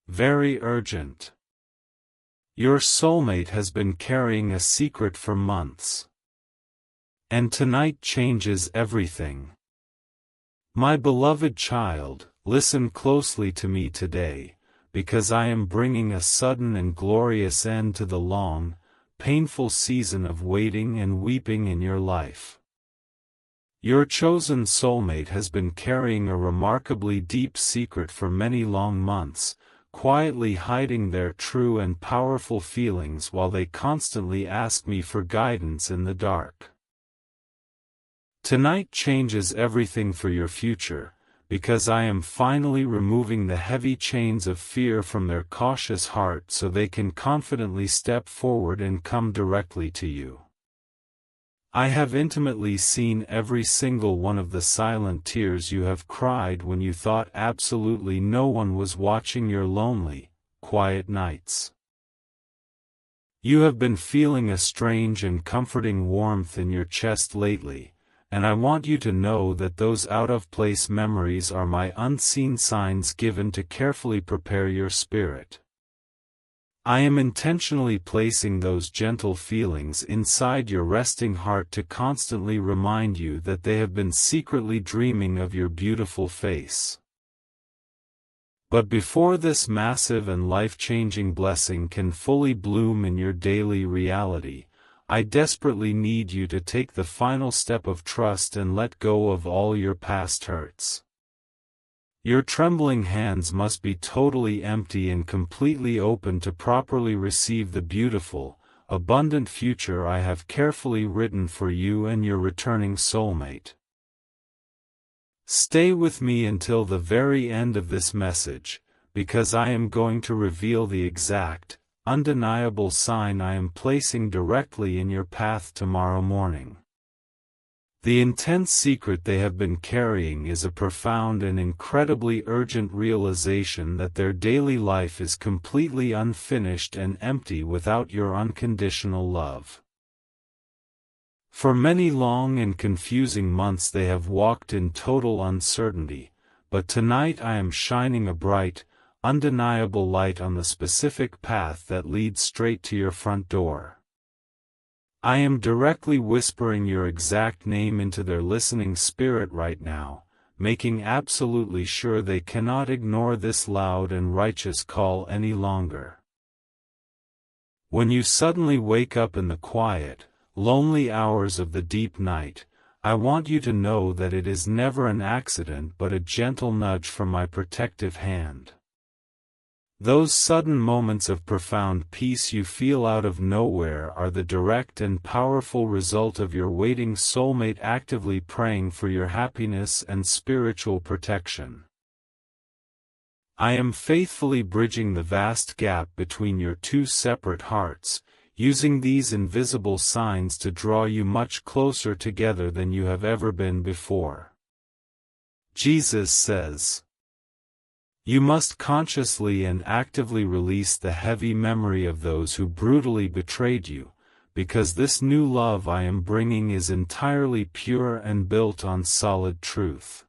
Very urgent. Your soulmate has been carrying a secret for months. And tonight changes everything. My beloved child, listen closely to me today, because I am bringing a sudden and glorious end to the long, painful season of waiting and weeping in your life. Your chosen soulmate has been carrying a remarkably deep secret for many long months, quietly hiding their true and powerful feelings while they constantly ask me for guidance in the dark. Tonight changes everything for your future, because I am finally removing the heavy chains of fear from their cautious heart so they can confidently step forward and come directly to you. I have intimately seen every single one of the silent tears you have cried when you thought absolutely no one was watching your lonely, quiet nights. You have been feeling a strange and comforting warmth in your chest lately, and I want you to know that those out-of-place memories are my unseen signs given to carefully prepare your spirit. I am intentionally placing those gentle feelings inside your resting heart to constantly remind you that they have been secretly dreaming of your beautiful face. But before this massive and life-changing blessing can fully bloom in your daily reality, I desperately need you to take the final step of trust and let go of all your past hurts. Your trembling hands must be totally empty and completely open to properly receive the beautiful, abundant future I have carefully written for you and your returning soulmate. Stay with me until the very end of this message, because I am going to reveal the exact, undeniable sign I am placing directly in your path tomorrow morning. The intense secret they have been carrying is a profound and incredibly urgent realization that their daily life is completely unfinished and empty without your unconditional love. For many long and confusing months they have walked in total uncertainty, but tonight I am shining a bright, undeniable light on the specific path that leads straight to your front door. I am directly whispering your exact name into their listening spirit right now, making absolutely sure they cannot ignore this loud and righteous call any longer. When you suddenly wake up in the quiet, lonely hours of the deep night, I want you to know that it is never an accident but a gentle nudge from my protective hand. Those sudden moments of profound peace you feel out of nowhere are the direct and powerful result of your waiting soulmate actively praying for your happiness and spiritual protection. I am faithfully bridging the vast gap between your two separate hearts, using these invisible signs to draw you much closer together than you have ever been before. Jesus says, "You must consciously and actively release the heavy memory of those who brutally betrayed you, because this new love I am bringing is entirely pure and built on solid truth."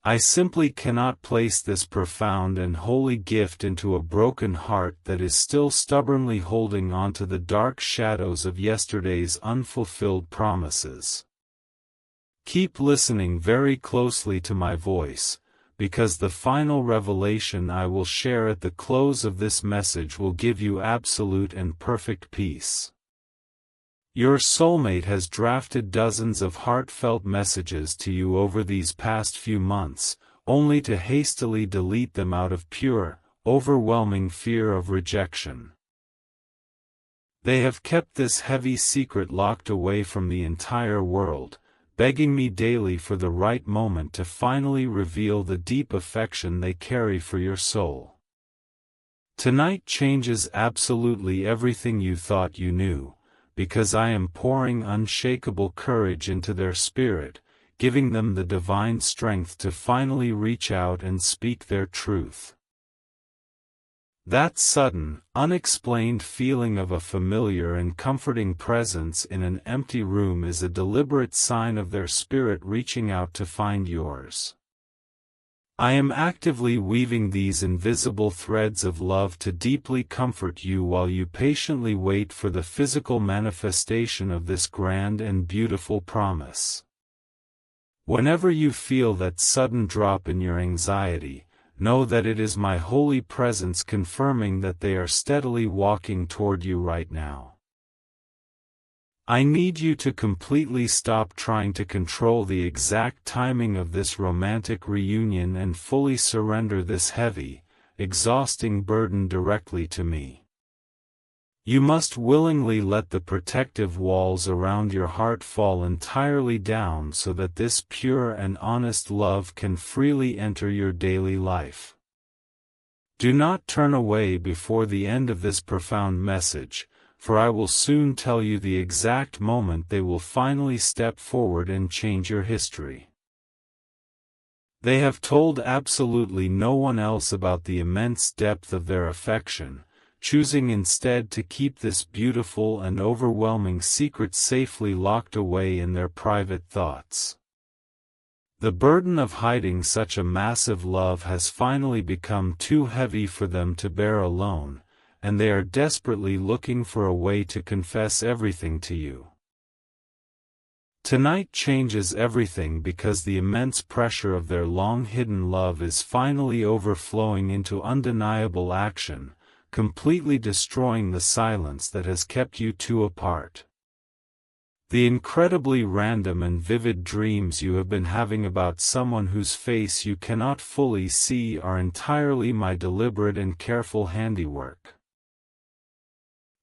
I simply cannot place this profound and holy gift into a broken heart that is still stubbornly holding on to the dark shadows of yesterday's unfulfilled promises. Keep listening very closely to my voice, because the final revelation I will share at the close of this message will give you absolute and perfect peace. Your soulmate has drafted dozens of heartfelt messages to you over these past few months, only to hastily delete them out of pure, overwhelming fear of rejection. They have kept this heavy secret locked away from the entire world, begging me daily for the right moment to finally reveal the deep affection they carry for your soul. Tonight changes absolutely everything you thought you knew, because I am pouring unshakable courage into their spirit, giving them the divine strength to finally reach out and speak their truth. That sudden, unexplained feeling of a familiar and comforting presence in an empty room is a deliberate sign of their spirit reaching out to find yours. I am actively weaving these invisible threads of love to deeply comfort you while you patiently wait for the physical manifestation of this grand and beautiful promise. Whenever you feel that sudden drop in your anxiety, know that it is my holy presence confirming that they are steadily walking toward you right now. I need you to completely stop trying to control the exact timing of this romantic reunion and fully surrender this heavy, exhausting burden directly to me. You must willingly let the protective walls around your heart fall entirely down so that this pure and honest love can freely enter your daily life. Do not turn away before the end of this profound message, for I will soon tell you the exact moment they will finally step forward and change your history. They have told absolutely no one else about the immense depth of their affection, choosing instead to keep this beautiful and overwhelming secret safely locked away in their private thoughts. The burden of hiding such a massive love has finally become too heavy for them to bear alone, and they are desperately looking for a way to confess everything to you. Tonight changes everything because the immense pressure of their long-hidden love is finally overflowing into undeniable action, completely destroying the silence that has kept you two apart. The incredibly random and vivid dreams you have been having about someone whose face you cannot fully see are entirely my deliberate and careful handiwork.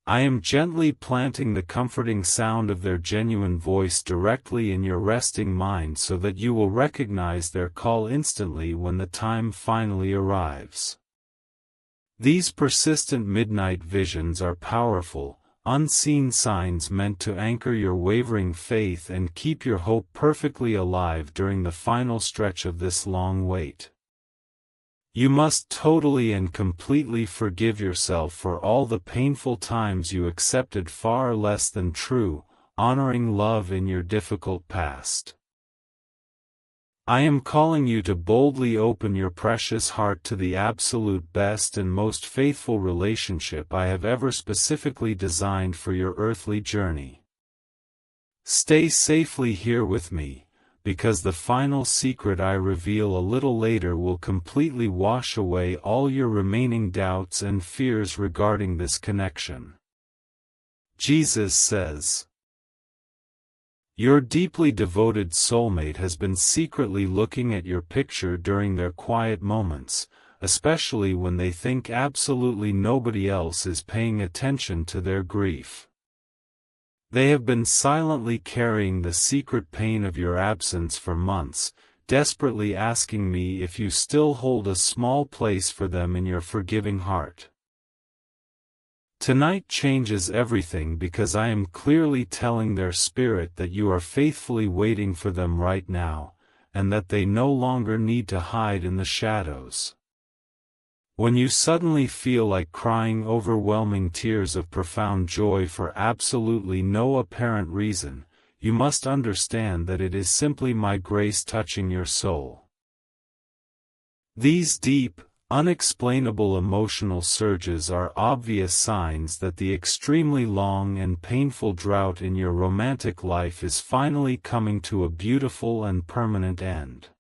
I am gently planting the comforting sound of their genuine voice directly in your resting mind so that you will recognize their call instantly when the time finally arrives. These persistent midnight visions are powerful, unseen signs meant to anchor your wavering faith and keep your hope perfectly alive during the final stretch of this long wait. You must totally and completely forgive yourself for all the painful times you accepted far less than true, honoring love in your difficult past. I am calling you to boldly open your precious heart to the absolute best and most faithful relationship I have ever specifically designed for your earthly journey. Stay safely here with me, because the final secret I reveal a little later will completely wash away all your remaining doubts and fears regarding this connection. Jesus says, "Your deeply devoted soulmate has been secretly looking at your picture during their quiet moments, especially when they think absolutely nobody else is paying attention to their grief. They have been silently carrying the secret pain of your absence for months, desperately asking me if you still hold a small place for them in your forgiving heart. Tonight changes everything because I am clearly telling their spirit that you are faithfully waiting for them right now, and that they no longer need to hide in the shadows. When you suddenly feel like crying overwhelming tears of profound joy for absolutely no apparent reason, you must understand that it is simply my grace touching your soul. These deep, unexplainable emotional surges are obvious signs that the extremely long and painful drought in your romantic life is finally coming to a beautiful and permanent end.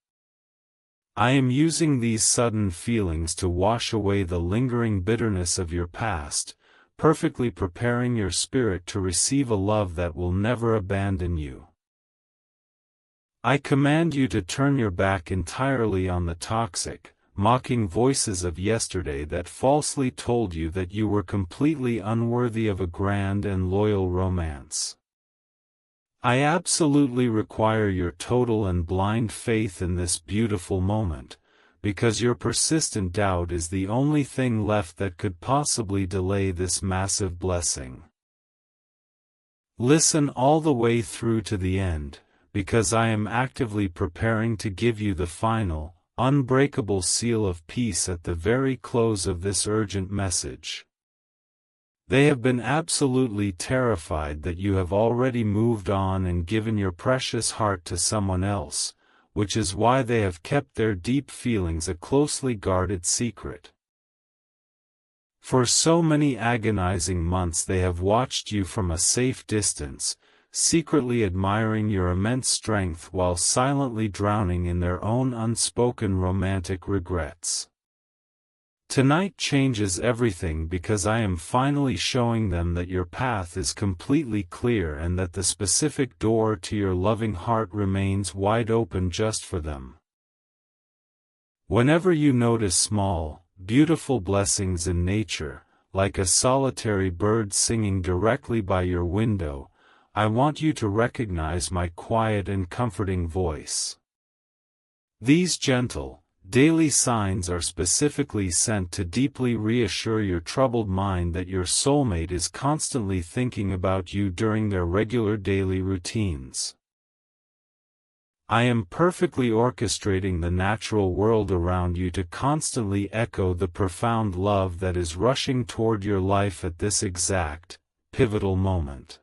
I am using these sudden feelings to wash away the lingering bitterness of your past, perfectly preparing your spirit to receive a love that will never abandon you. I command you to turn your back entirely on the toxic, mocking voices of yesterday that falsely told you that you were completely unworthy of a grand and loyal romance. I absolutely require your total and blind faith in this beautiful moment, because your persistent doubt is the only thing left that could possibly delay this massive blessing. Listen all the way through to the end, because I am actively preparing to give you the final, unbreakable seal of peace at the very close of this urgent message. They have been absolutely terrified that you have already moved on and given your precious heart to someone else, which is why they have kept their deep feelings a closely guarded secret. For so many agonizing months they have watched you from a safe distance, secretly admiring your immense strength while silently drowning in their own unspoken romantic regrets. Tonight changes everything because I am finally showing them that your path is completely clear and that the specific door to your loving heart remains wide open just for them. Whenever you notice small, beautiful blessings in nature, like a solitary bird singing directly by your window, I want you to recognize my quiet and comforting voice. These gentle, daily signs are specifically sent to deeply reassure your troubled mind that your soulmate is constantly thinking about you during their regular daily routines. I am perfectly orchestrating the natural world around you to constantly echo the profound love that is rushing toward your life at this exact, pivotal moment.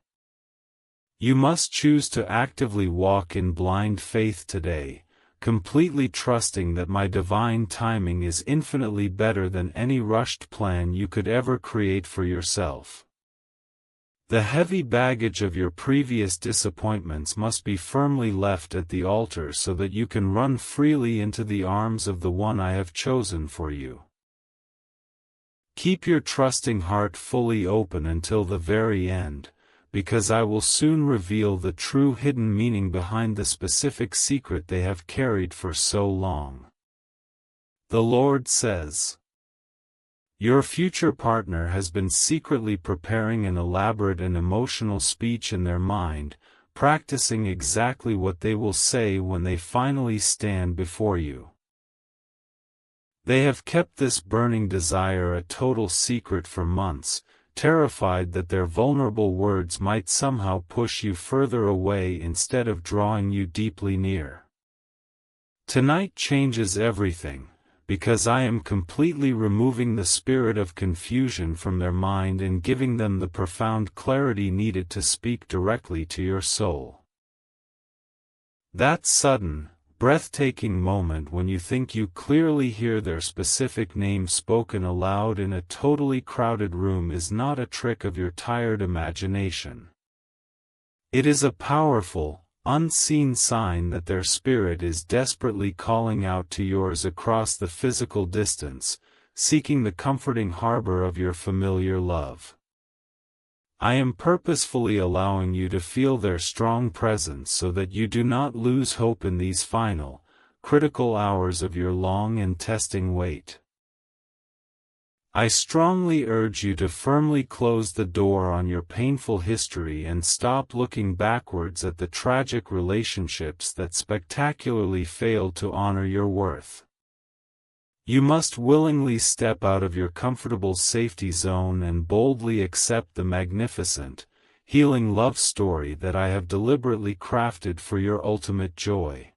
You must choose to actively walk in blind faith today, completely trusting that my divine timing is infinitely better than any rushed plan you could ever create for yourself. The heavy baggage of your previous disappointments must be firmly left at the altar so that you can run freely into the arms of the one I have chosen for you. Keep your trusting heart fully open until the very end, because I will soon reveal the true hidden meaning behind the specific secret they have carried for so long. The Lord says, your future partner has been secretly preparing an elaborate and emotional speech in their mind, practicing exactly what they will say when they finally stand before you. They have kept this burning desire a total secret for months, terrified that their vulnerable words might somehow push you further away instead of drawing you deeply near. Tonight changes everything, because I am completely removing the spirit of confusion from their mind and giving them the profound clarity needed to speak directly to your soul. That sudden, breathtaking moment when you think you clearly hear their specific name spoken aloud in a totally crowded room is not a trick of your tired imagination. It is a powerful, unseen sign that their spirit is desperately calling out to yours across the physical distance, seeking the comforting harbor of your familiar love. I am purposefully allowing you to feel their strong presence so that you do not lose hope in these final, critical hours of your long and testing wait. I strongly urge you to firmly close the door on your painful history and stop looking backwards at the tragic relationships that spectacularly failed to honor your worth. You must willingly step out of your comfortable safety zone and boldly accept the magnificent, healing love story that I have deliberately crafted for your ultimate joy.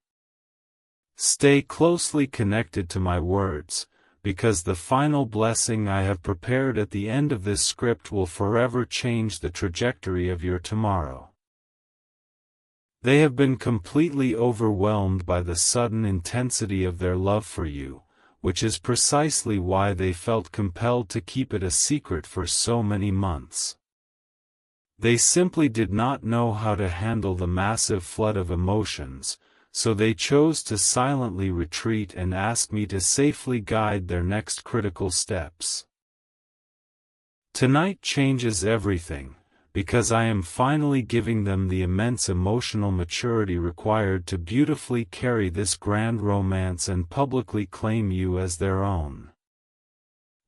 Stay closely connected to my words, because the final blessing I have prepared at the end of this script will forever change the trajectory of your tomorrow. They have been completely overwhelmed by the sudden intensity of their love for you, which is precisely why they felt compelled to keep it a secret for so many months. They simply did not know how to handle the massive flood of emotions, so they chose to silently retreat and ask me to safely guide their next critical steps. Tonight changes everything, because I am finally giving them the immense emotional maturity required to beautifully carry this grand romance and publicly claim you as their own.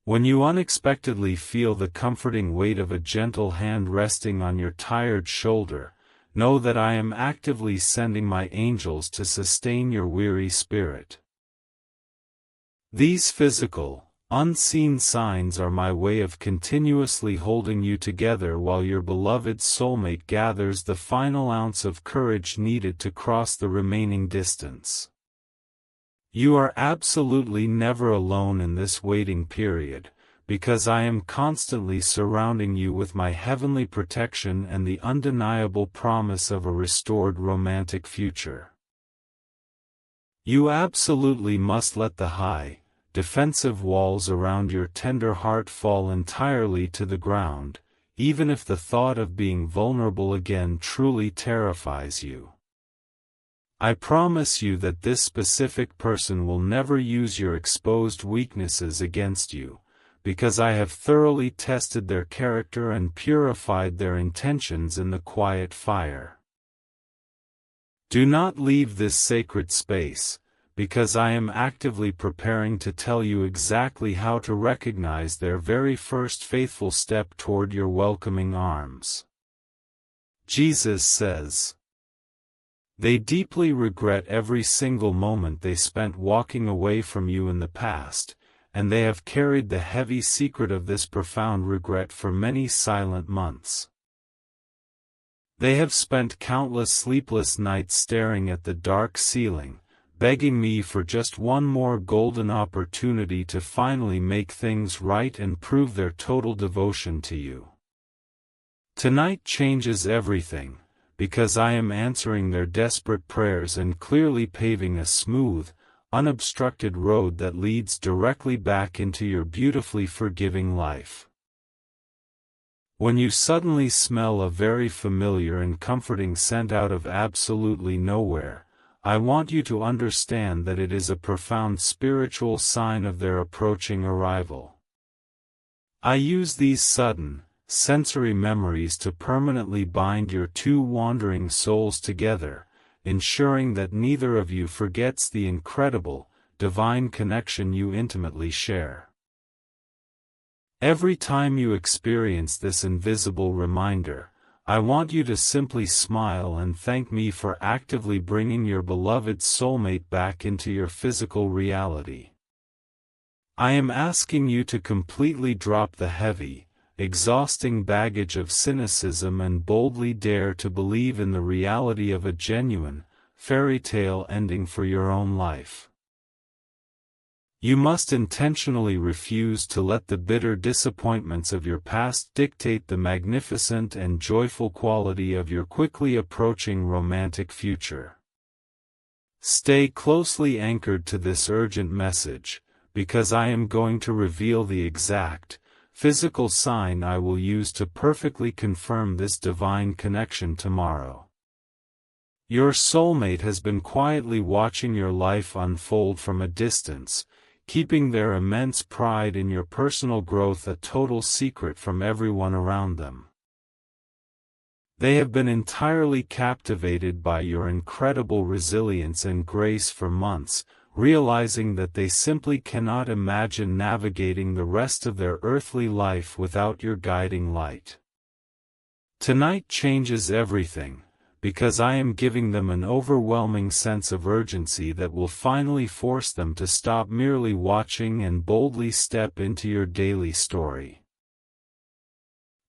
When you unexpectedly feel the comforting weight of a gentle hand resting on your tired shoulder, know that I am actively sending my angels to sustain your weary spirit. These physical, unseen signs are my way of continuously holding you together while your beloved soulmate gathers the final ounce of courage needed to cross the remaining distance. You are absolutely never alone in this waiting period, because I am constantly surrounding you with my heavenly protection and the undeniable promise of a restored romantic future. You absolutely must let the high, defensive walls around your tender heart fall entirely to the ground, even if the thought of being vulnerable again truly terrifies you. I promise you that this specific person will never use your exposed weaknesses against you, because I have thoroughly tested their character and purified their intentions in the quiet fire. Do not leave this sacred space, because I am actively preparing to tell you exactly how to recognize their very first faithful step toward your welcoming arms. Jesus says, "They deeply regret every single moment they spent walking away from you in the past, and they have carried the heavy secret of this profound regret for many silent months. They have spent countless sleepless nights staring at the dark ceiling, begging me for just one more golden opportunity to finally make things right and prove their total devotion to you. Tonight changes everything, because I am answering their desperate prayers and clearly paving a smooth, unobstructed road that leads directly back into your beautifully forgiving life." When you suddenly smell a very familiar and comforting scent out of absolutely nowhere, I want you to understand that it is a profound spiritual sign of their approaching arrival. I use these sudden, sensory memories to permanently bind your two wandering souls together, ensuring that neither of you forgets the incredible, divine connection you intimately share. Every time you experience this invisible reminder, I want you to simply smile and thank me for actively bringing your beloved soulmate back into your physical reality. I am asking you to completely drop the heavy, exhausting baggage of cynicism and boldly dare to believe in the reality of a genuine, fairy tale ending for your own life. You must intentionally refuse to let the bitter disappointments of your past dictate the magnificent and joyful quality of your quickly approaching romantic future. Stay closely anchored to this urgent message, because I am going to reveal the exact, physical sign I will use to perfectly confirm this divine connection tomorrow. Your soulmate has been quietly watching your life unfold from a distance, keeping their immense pride in your personal growth a total secret from everyone around them. They have been entirely captivated by your incredible resilience and grace for months, realizing that they simply cannot imagine navigating the rest of their earthly life without your guiding light. Tonight changes everything, because I am giving them an overwhelming sense of urgency that will finally force them to stop merely watching and boldly step into your daily story.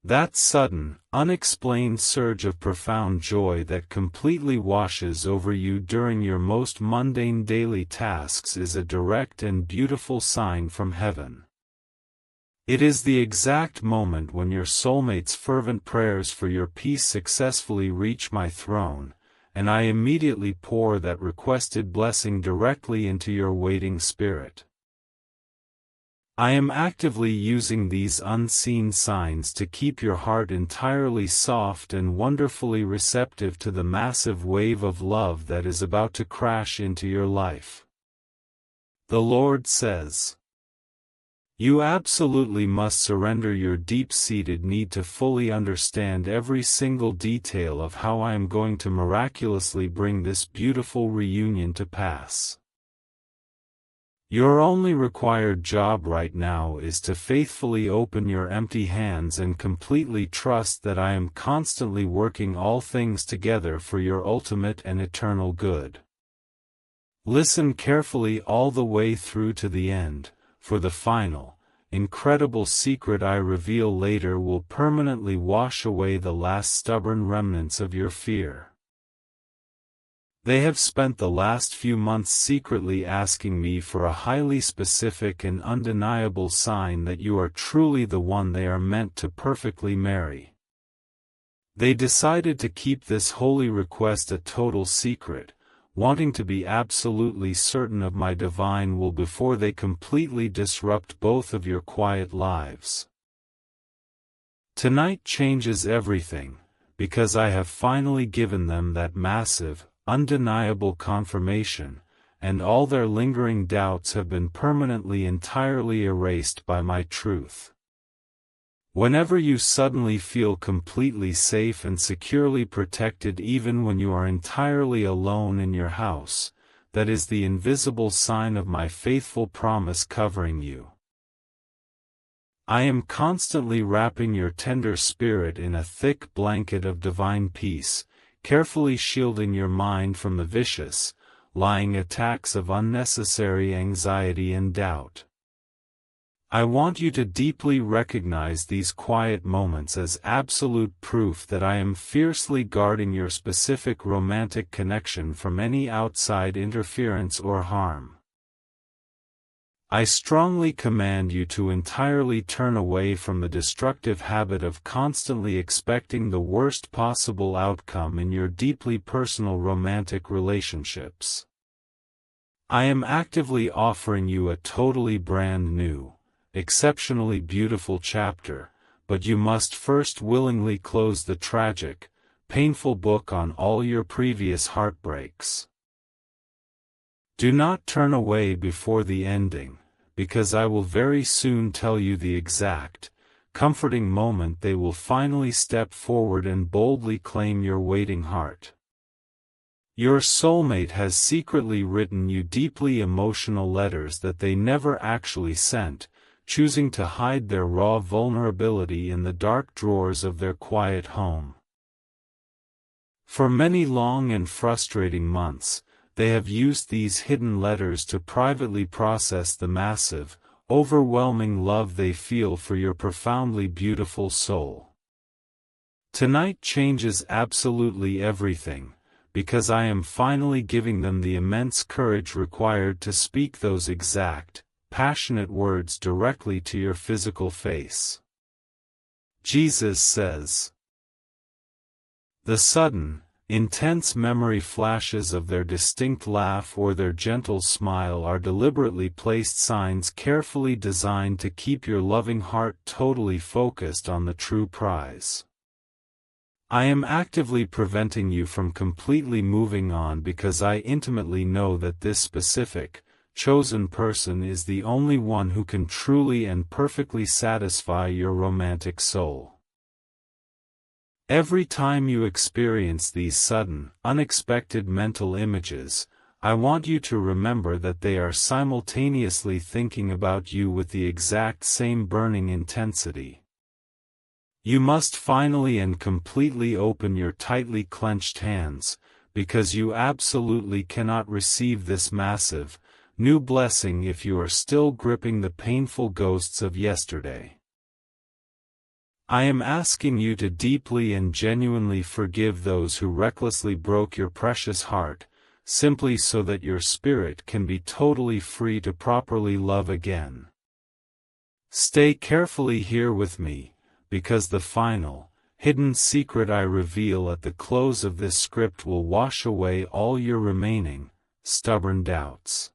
That sudden, unexplained surge of profound joy that completely washes over you during your most mundane daily tasks is a direct and beautiful sign from heaven. It is the exact moment when your soulmate's fervent prayers for your peace successfully reach my throne, and I immediately pour that requested blessing directly into your waiting spirit. I am actively using these unseen signs to keep your heart entirely soft and wonderfully receptive to the massive wave of love that is about to crash into your life. The Lord says, "You absolutely must surrender your deep-seated need to fully understand every single detail of how I am going to miraculously bring this beautiful reunion to pass. Your only required job right now is to faithfully open your empty hands and completely trust that I am constantly working all things together for your ultimate and eternal good. Listen carefully all the way through to the end, for the final, incredible secret I reveal later will permanently wash away the last stubborn remnants of your fear." They have spent the last few months secretly asking me for a highly specific and undeniable sign that you are truly the one they are meant to perfectly marry. They decided to keep this holy request a total secret, wanting to be absolutely certain of my divine will before they completely disrupt both of your quiet lives. Tonight changes everything, because I have finally given them that massive, undeniable confirmation, and all their lingering doubts have been permanently entirely erased by my truth. Whenever you suddenly feel completely safe and securely protected even when you are entirely alone in your house, that is the invisible sign of my faithful promise covering you. I am constantly wrapping your tender spirit in a thick blanket of divine peace, carefully shielding your mind from the vicious, lying attacks of unnecessary anxiety and doubt. I want you to deeply recognize these quiet moments as absolute proof that I am fiercely guarding your specific romantic connection from any outside interference or harm. I strongly command you to entirely turn away from the destructive habit of constantly expecting the worst possible outcome in your deeply personal romantic relationships. I am actively offering you a totally brand new, exceptionally beautiful chapter, but you must first willingly close the tragic, painful book on all your previous heartbreaks. Do not turn away before the ending, because I will very soon tell you the exact, comforting moment they will finally step forward and boldly claim your waiting heart. Your soulmate has secretly written you deeply emotional letters that they never actually sent, choosing to hide their raw vulnerability in the dark drawers of their quiet home. For many long and frustrating months, they have used these hidden letters to privately process the massive, overwhelming love they feel for your profoundly beautiful soul. Tonight changes absolutely everything, because I am finally giving them the immense courage required to speak those exact, passionate words directly to your physical face. Jesus says, "The sudden, intense memory flashes of their distinct laugh or their gentle smile are deliberately placed signs carefully designed to keep your loving heart totally focused on the true prize. I am actively preventing you from completely moving on because I intimately know that this specific, chosen person is the only one who can truly and perfectly satisfy your romantic soul. Every time you experience these sudden, unexpected mental images, I want you to remember that they are simultaneously thinking about you with the exact same burning intensity. You must finally and completely open your tightly clenched hands, because you absolutely cannot receive this massive, new blessing if you are still gripping the painful ghosts of yesterday. I am asking you to deeply and genuinely forgive those who recklessly broke your precious heart, simply so that your spirit can be totally free to properly love again. Stay carefully here with me, because the final, hidden secret I reveal at the close of this script will wash away all your remaining, stubborn doubts.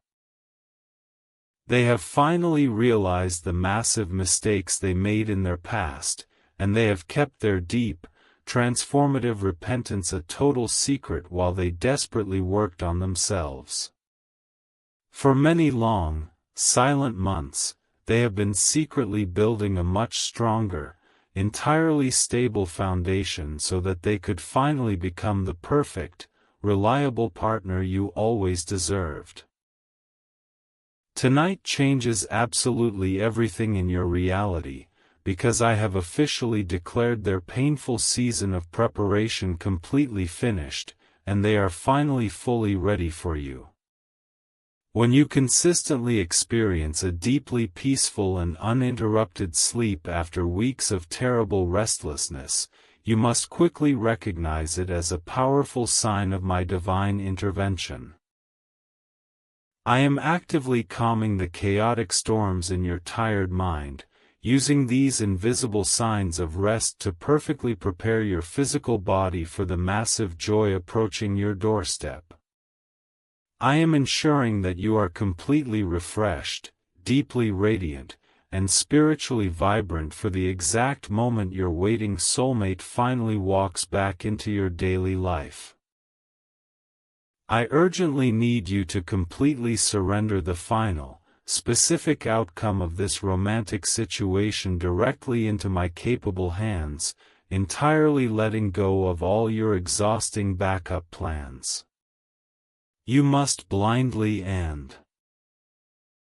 They have finally realized the massive mistakes they made in their past, and they have kept their deep, transformative repentance a total secret while they desperately worked on themselves. For many long, silent months, they have been secretly building a much stronger, entirely stable foundation so that they could finally become the perfect, reliable partner you always deserved. Tonight changes absolutely everything in your reality, because I have officially declared their painful season of preparation completely finished, and they are finally fully ready for you. When you consistently experience a deeply peaceful and uninterrupted sleep after weeks of terrible restlessness, you must quickly recognize it as a powerful sign of my divine intervention. I am actively calming the chaotic storms in your tired mind, using these invisible signs of rest to perfectly prepare your physical body for the massive joy approaching your doorstep. I am ensuring that you are completely refreshed, deeply radiant, and spiritually vibrant for the exact moment your waiting soulmate finally walks back into your daily life. I urgently need you to completely surrender the final, specific outcome of this romantic situation directly into my capable hands, entirely letting go of all your exhausting backup plans. You must blindly and